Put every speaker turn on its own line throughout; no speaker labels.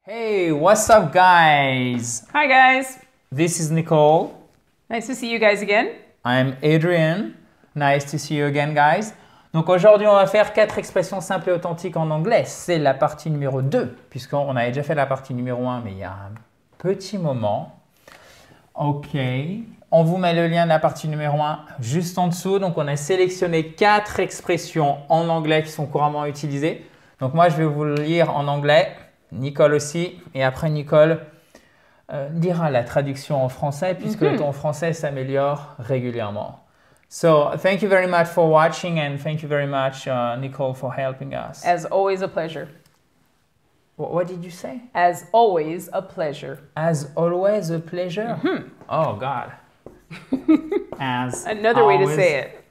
Hey, what's up, guys?
Hi guys,
This is Nicole.
nice to see you guys again.
I'm Adrian. Nice to see you again, guys. Donc aujourd'hui, on va faire 4 expressions simples et authentiques en anglais. C'est la partie numéro 2, puisqu'on avait déjà fait la partie numéro 1, mais il y a un petit moment. Ok. On vous met le lien de la partie numéro 1 juste en dessous. Donc on a sélectionné 4 expressions en anglais qui sont couramment utilisées. Donc moi, je vais vous le lire en anglais. Nicole aussi. Et après, Nicole lira la traduction en français, puisque ton français s'améliore régulièrement. So, thank you very much for watching, and thank you very much, Nicole, for helping us.
As always, a pleasure.
What did you say?
As always, a pleasure.
As always, a pleasure? Oh, God. As
Another way to
always,
say it.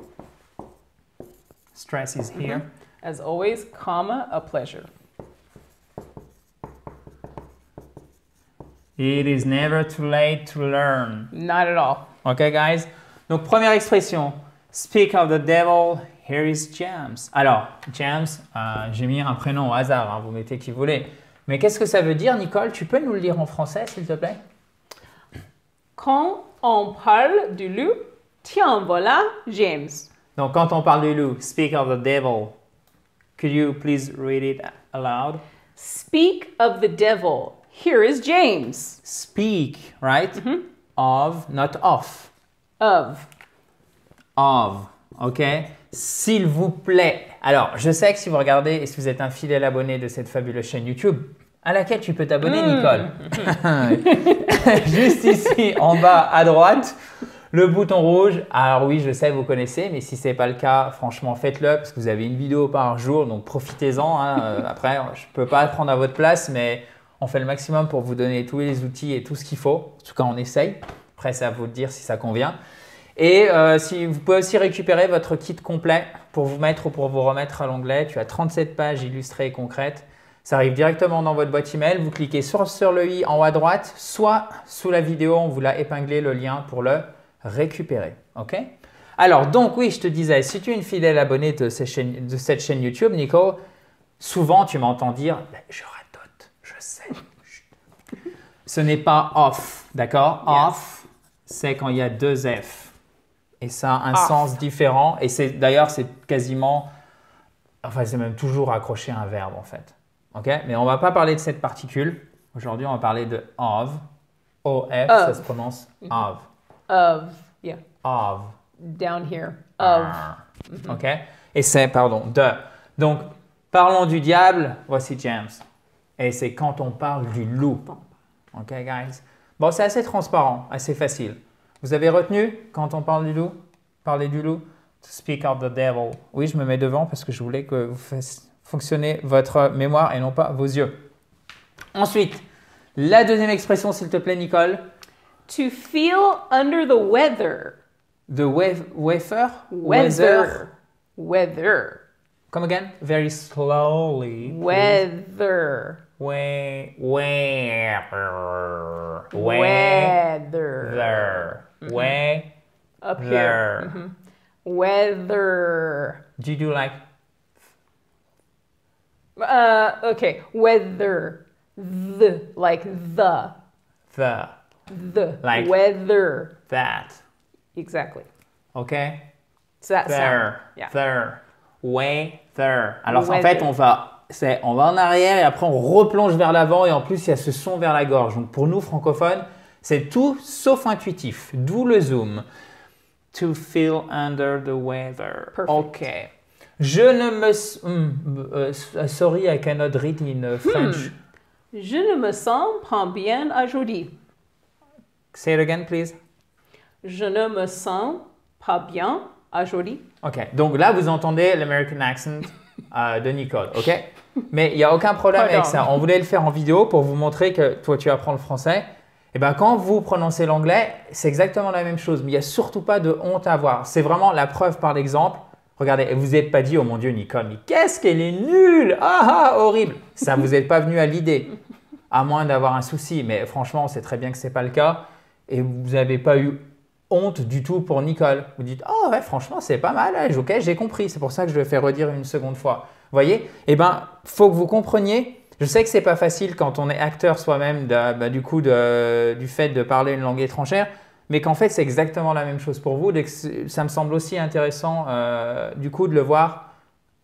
Stress is here.
As always, comma, a pleasure.
It is never too late to learn.
Not at all.
Okay, guys? Donc, première expression. Speak of the devil, here is James. Alors, James, j'ai mis un prénom au hasard, hein, vous mettez qui vous voulez. Mais qu'est-ce que ça veut dire, Nicole? Tu peux nous le lire en français, s'il te plaît?
Quand on parle du loup, tiens, voilà James.
Donc, quand on parle du loup, speak of the devil. Could you please read it aloud?
Speak of the devil. Here is James.
Speak, right? Of, not of.
Of.
Of, ok? S'il vous plaît. Alors, je sais que si vous regardez et si vous êtes un fidèle abonné de cette fabuleuse chaîne YouTube, à laquelle tu peux t'abonner, Nicole. Juste ici, en bas à droite, le bouton rouge. Alors oui, je sais, vous connaissez, mais si ce n'est pas le cas, franchement, faites-le parce que vous avez une vidéo par jour, donc profitez-en. Hein. Après, je ne peux pas prendre à votre place, mais on fait le maximum pour vous donner tous les outils et tout ce qu'il faut. En tout cas, on essaye. Après, c'est à vous de dire si ça convient. Et si vous pouvez aussi récupérer votre kit complet pour vous mettre ou pour vous remettre à l'onglet. Tu as 37 pages illustrées et concrètes. Ça arrive directement dans votre boîte email. Vous cliquez sur le i en haut à droite, soit sous la vidéo, on vous l'a épinglé le lien pour le récupérer. Ok? Alors, donc oui, je te disais, si tu es une fidèle abonnée de cette chaîne YouTube, Nicole, souvent tu m'entends dire je radote, je sais. Ce n'est pas off, d'accord?
Yes.
Off, c'est quand il y a deux F. Et ça a un sens différent. Et d'ailleurs, c'est quasiment, enfin, c'est même toujours accroché à un verbe en fait. Ok? Mais on ne va pas parler de cette particule. Aujourd'hui, on va parler de of. O-F, ça se prononce of.
Of. Yeah.
Of.
Down here. Of.
Ok? Et c'est, pardon, de. Donc, parlons du diable. Voici James. Et c'est quand on parle du loup. Ok, guys? Bon, c'est assez transparent, assez facile. Vous avez retenu quand on parle du loup? Parler du loup? To speak of the devil. Oui, je me mets devant parce que je voulais que vous fassiez fonctionner votre mémoire et non pas vos yeux. Ensuite, la deuxième expression, s'il te plaît, Nicole.
To feel under the weather.
The wafer?
Weather. Weather.
Come again? Very slowly.
Weather.
Weather.
Weather.
Weather.
Up here. Weather.
Do you do like?
Okay. Weather. Like the.
Like
Weather.
that.
Exactly.
Okay?
So that
There.
sound. Yeah.
There. Weather. Alors en
Weather.
fait, on va en arrière et après on replonge vers l'avant et en plus il y a ce son vers la gorge. Donc pour nous francophones, c'est tout sauf intuitif. D'où le zoom. To feel under the weather.
Perfect.
Ok. Je ne me... sorry, I cannot read in French.
Je ne me sens pas bien aujourd'hui.
Say it again, please.
Je ne me sens pas bien aujourd'hui.
Ok. Donc là, vous entendez l'American accent de Nicole. Ok. Mais il n'y a aucun problème avec ça. On voulait le faire en vidéo pour vous montrer que toi, tu apprends le français. Et bien, quand vous prononcez l'anglais, c'est exactement la même chose. Mais il n'y a surtout pas de honte à avoir. C'est vraiment la preuve par l'exemple. Regardez, et vous n'êtes pas dit, oh mon Dieu, Nicole, mais qu'est-ce qu'elle est nulle! Ah, horrible! Ça ne vous est pas venu à l'idée, à moins d'avoir un souci. Mais franchement, on sait très bien que ce n'est pas le cas. Et vous n'avez pas eu honte du tout pour Nicole. Vous dites, oh ouais, franchement, c'est pas mal. Ok, j'ai compris. C'est pour ça que je le fais redire une seconde fois. Vous voyez? Eh bien, il faut que vous compreniez. Je sais que c'est pas facile quand on est acteur soi-même du fait de parler une langue étrangère, mais qu'en fait c'est exactement la même chose pour vous. Ça me semble aussi intéressant du coup de le voir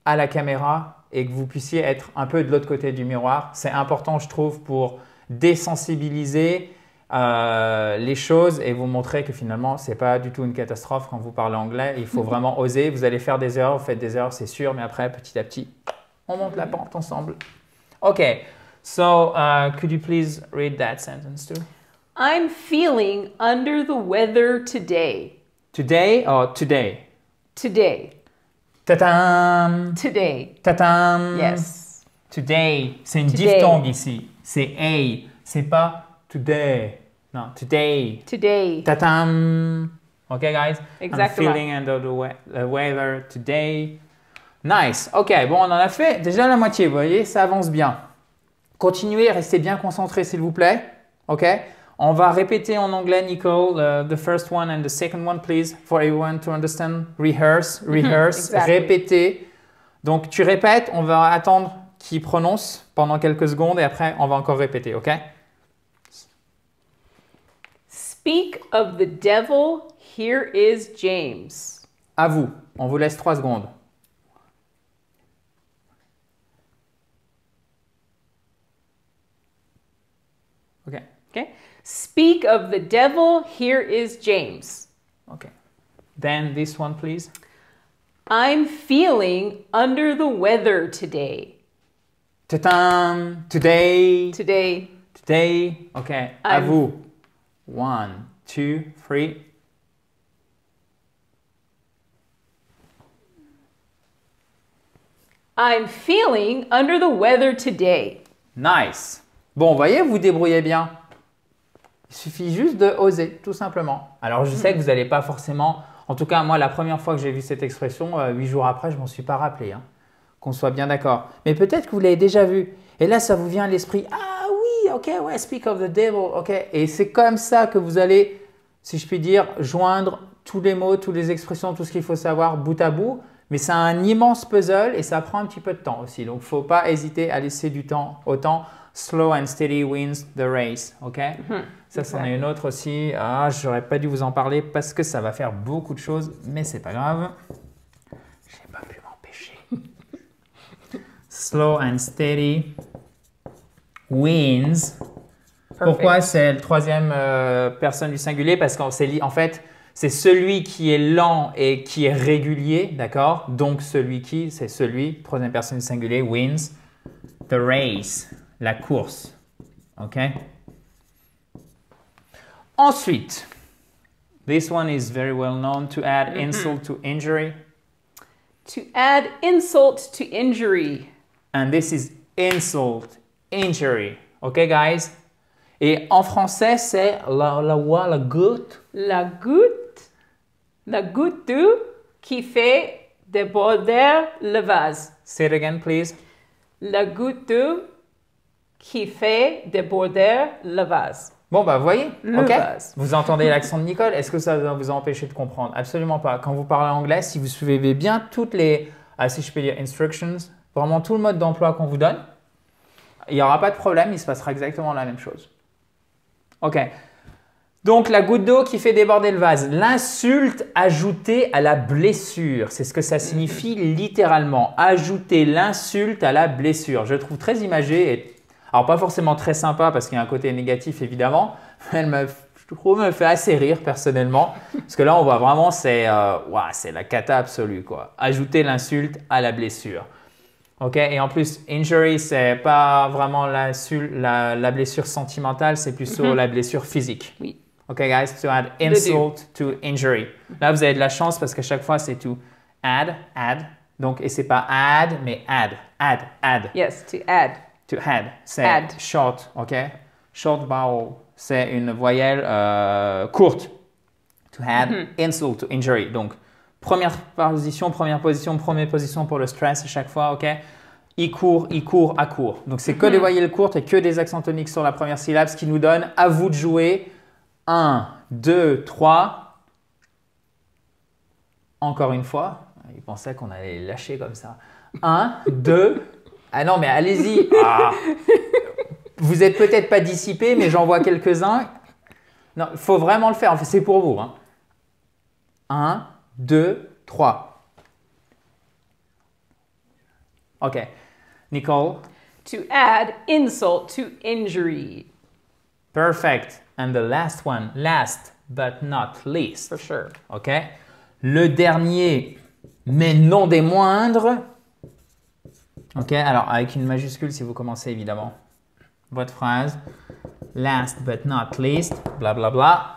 à la caméra et que vous puissiez être un peu de l'autre côté du miroir. C'est important, je trouve, pour désensibiliser les choses et vous montrer que finalement, ce n'est pas du tout une catastrophe quand vous parlez anglais. Il faut vraiment oser. Vous allez faire des erreurs, vous faites des erreurs, c'est sûr, mais après, petit à petit, on monte la pente ensemble. OK. So, could you please read that sentence too?
I'm feeling under the weather today.
Today or today?
Today.
Ta-tam!
Today.
Ta-tam!
Yes.
Today. C'est une
Today.
diphtongue ici. C'est A. C'est pas today. Non, today.
Today.
Ta-tam! OK, guys?
Exactement.
I'm feeling under the weather today. Nice. OK, bon, on en a fait déjà la moitié. Vous voyez, ça avance bien. Continuez, restez bien concentrés, s'il vous plaît. OK? On va répéter en anglais, Nicole, the first one and the second one, please, for everyone to understand. Rehearse,
Exactly.
répéter. Donc, tu répètes, on va attendre qu'il prononce pendant quelques secondes et après, on va encore répéter, OK?
Speak of the devil, here is James.
À vous. On vous laisse 3 secondes. OK.
Okay? Speak of the devil, here is James.
OK. Then this one, please.
I'm feeling under the weather today.
Ta-tam! Today.
Today.
Today. OK. À vous. 1, 2, 3.
I'm feeling under the weather today.
Nice. Bon, vous voyez, vous vous débrouillez bien. Il suffit juste de oser, tout simplement. Alors, je sais que vous n'allez pas forcément… En tout cas, moi, la première fois que j'ai vu cette expression, 8 jours après, je ne m'en suis pas rappelé. Hein, qu'on soit bien d'accord. Mais peut-être que vous l'avez déjà vu. Et là, ça vous vient à l'esprit. Ah oui, ok, ouais, speak of the devil. Ok. Et c'est comme ça que vous allez, si je puis dire, joindre tous les mots, toutes les expressions, tout ce qu'il faut savoir bout à bout. Mais c'est un immense puzzle et ça prend un petit peu de temps aussi. Donc, il ne faut pas hésiter à laisser du temps au temps. Slow and steady wins the race. OK? Ça, c'en est une autre aussi. Ah, j'aurais pas dû vous en parler parce que ça va faire beaucoup de choses, mais c'est pas grave. J'ai pas pu m'empêcher. Slow and steady wins. Pourquoi c'est le troisième personne du singulier? Parce qu'en fait, c'est celui qui est lent et qui est régulier, d'accord? Donc, celui qui, c'est celui, troisième personne du singulier, wins the race, la course. OK? Ensuite, this one is very well known, to add insult to injury.
To add insult to injury.
And this is insult, injury. OK, guys? Et en français, c'est la goutte.
La goutte d'eau qui fait déborder le vase.
Say it again, please.
La goutte d'eau qui fait déborder le vase.
Bon, bah, vous voyez,
Le
OK?
vase.
Vous entendez l'accent de Nicole? Est-ce que ça va vous empêcher de comprendre? Absolument pas. Quand vous parlez anglais, si vous suivez bien toutes les, si je peux dire, instructions, vraiment tout le mode d'emploi qu'on vous donne, il n'y aura pas de problème, il se passera exactement la même chose. OK. Donc, la goutte d'eau qui fait déborder le vase. L'insulte ajoutée à la blessure. C'est ce que ça signifie littéralement. Ajouter l'insulte à la blessure. Je le trouve très imagé et alors, pas forcément très sympa parce qu'il y a un côté négatif évidemment, mais je trouve me fait assez rire personnellement. Parce que là, on voit vraiment, c'est la cata absolue, quoi. Ajouter l'insulte à la blessure. OK? Et en plus, injury, c'est pas vraiment la blessure sentimentale, c'est plutôt la blessure physique.
Oui.
OK, guys? To add insult to injury. Là, vous avez de la chance parce qu'à chaque fois, c'est to add. Donc, et c'est pas add, mais add.
Yes, to add.
To add, c'est
Add.
short, OK? Short vowel, c'est une voyelle courte. To add insult to injury. Donc, première position pour le stress à chaque fois, OK? Il court, à court. Donc, c'est que des voyelles courtes et que des accents toniques sur la première syllabe, ce qui nous donne à vous de jouer 1, 2, 3. Encore une fois, il pensait qu'on allait les lâcher comme ça. 1, 2, Ah non, mais allez-y. Ah. Vous n'êtes peut-être pas dissipé, mais j'en vois quelques-uns. Non, il faut vraiment le faire. Enfin, c'est pour vous. Hein. 1, 2, 3. OK. Nicole?
To add insult to injury.
Perfect. And the last one, last but not least.
For sure.
OK? Le dernier, mais non des moindres. OK? Alors, avec une majuscule si vous commencez évidemment votre phrase. Last but not least, bla bla bla.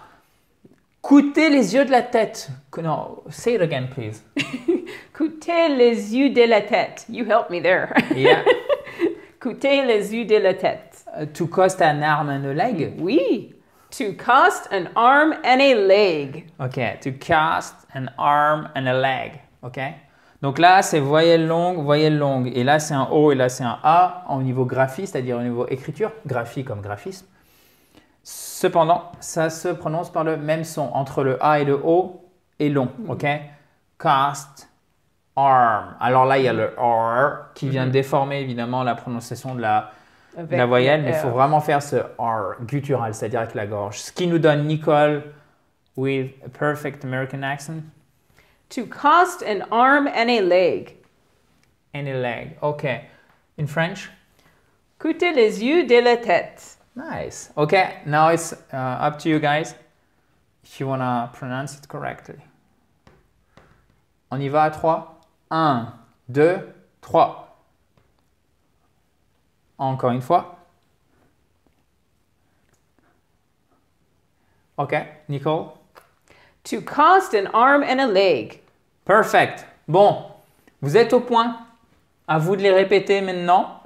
Coûtez les yeux de la tête. No, say it again, please.
Coûtez les yeux de la tête. You help me there.
Yeah.
Coûtez les yeux de la tête.
To cost an arm and a leg.
Oui. To cost an arm and a leg.
OK. To cast an arm and a leg. OK? Donc là, c'est voyelle longue. Et là, c'est un O et là, c'est un A au niveau graphie, c'est-à-dire au niveau écriture. Graphie comme graphisme. Cependant, ça se prononce par le même son. Entre le A et le O et long. OK? Cast arm. Alors là, il y a le R qui vient déformer évidemment la prononciation de la voyelle. Mais il faut vraiment faire ce R guttural, c'est-à-dire avec la gorge. Ce qui nous donne Nicole with a perfect American accent.
To cost an arm and a leg.
And a leg. Okay. In French?
Coûtez les yeux de la tête.
Nice. Okay. Now it's up to you guys if you want to pronounce it correctly. On y va à 3. 1, 2, 3. Encore une fois. Okay. Nicole?
To cost an arm and a leg.
Perfect. Bon, vous êtes au point. À vous de les répéter maintenant.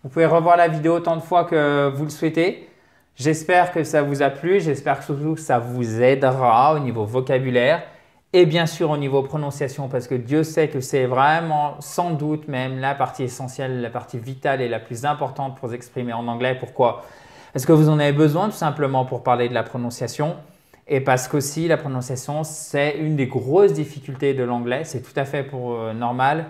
Vous pouvez revoir la vidéo autant de fois que vous le souhaitez. J'espère que ça vous a plu. J'espère surtout que ça vous aidera au niveau vocabulaire et bien sûr au niveau prononciation parce que Dieu sait que c'est vraiment sans doute même la partie essentielle, la partie vitale et la plus importante pour s'exprimer en anglais. Pourquoi? Parce que vous en avez besoin tout simplement pour parler de la prononciation. Et parce qu'aussi, la prononciation, c'est une des grosses difficultés de l'anglais. C'est tout à fait normal.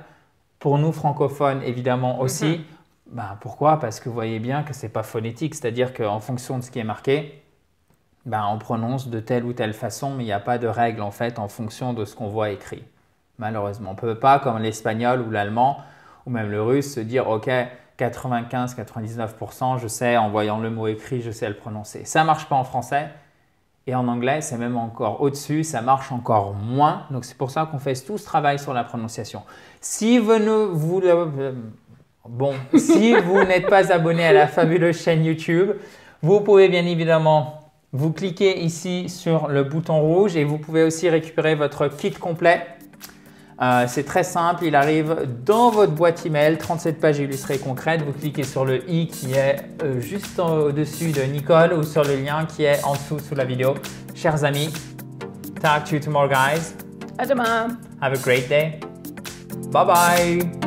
Pour nous, francophones, évidemment aussi. Ben, pourquoi? Parce que vous voyez bien que ce n'est pas phonétique. C'est-à-dire qu'en fonction de ce qui est marqué, ben, on prononce de telle ou telle façon, mais il n'y a pas de règle en fait en fonction de ce qu'on voit écrit. Malheureusement, on ne peut pas, comme l'espagnol ou l'allemand, ou même le russe, se dire « Ok, 95-99%, je sais, en voyant le mot écrit, je sais le prononcer. » Ça ne marche pas en français. Et en anglais, c'est même encore au-dessus, ça marche encore moins. Donc, c'est pour ça qu'on fait tout ce travail sur la prononciation. Si vous n'êtes pas abonné à la fabuleuse chaîne YouTube, vous pouvez bien évidemment vous cliquer ici sur le bouton rouge et vous pouvez aussi récupérer votre kit complet. C'est très simple, il arrive dans votre boîte email, 37 pages illustrées concrètes. Vous cliquez sur le i qui est juste au-dessus de Nicole ou sur le lien qui est en dessous sous la vidéo. Chers amis, talk to you tomorrow guys.
À demain.
Have a great day. Bye bye.